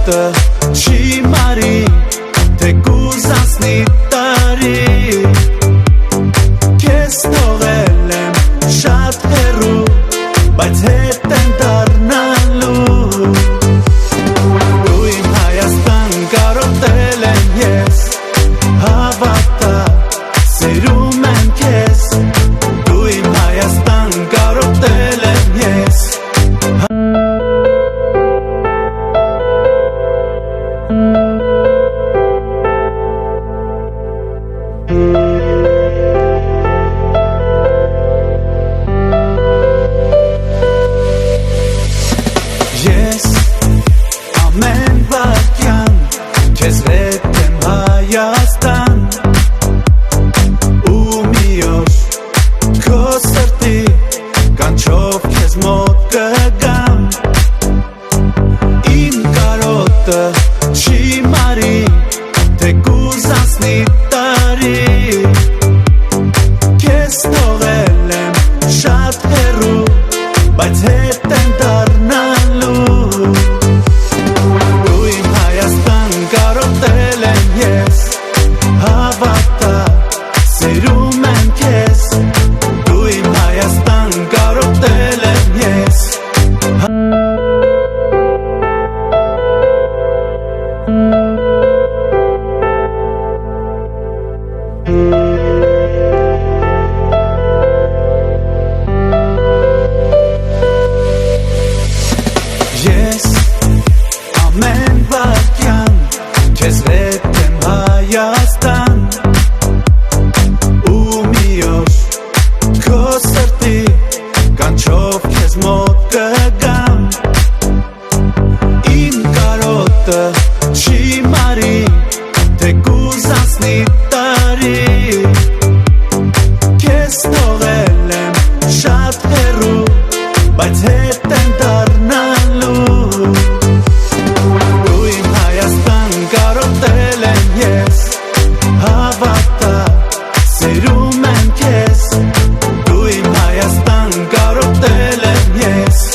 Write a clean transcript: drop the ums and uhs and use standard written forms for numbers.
կարոտը չի մարի, թե կուզանցնի տարի, քեզ թողել եմ շատ հեռու, բայց հետ եմ դառնալու, դու իմ Հայաստան կարոտել եմ ես, հավատա սիրում եմ քեզ, դու իմ Հայաստան կարոտել եմ ես. Ես ամեն վայրկյան քեզ հետ եմ Հայաստան, ու մի օր քո սրտի կանչով քեզ մոտ կգամ, իմ կարոտը չի մարի, թե կուզանցնի տարի, քեզ թողել եմ շատ հեռու, բայց հետ եմ դառնալու, դու իմ Հայաստան կարոտել եմ ես, հավատա սիրում եմ քեզ, դու իմ Հայաստան կարոտել եմ ես. Ես ամեն վայրկյան քեզ հետ եմ Հայաստան, ու մի օր քո սրտի կանչով քեզ մոտ կգամ, իմ կարոտը չի մարի, թե կուզանցնի տարի, քեզ թողել եմ շատ հեռու, բայց հետ եմ դառնալու, դու իմ Հայաստան կարոտել եմ ես, հավատա սիրում եմ քեզ, դու իմ Հայաստան կարոտել եմ ես.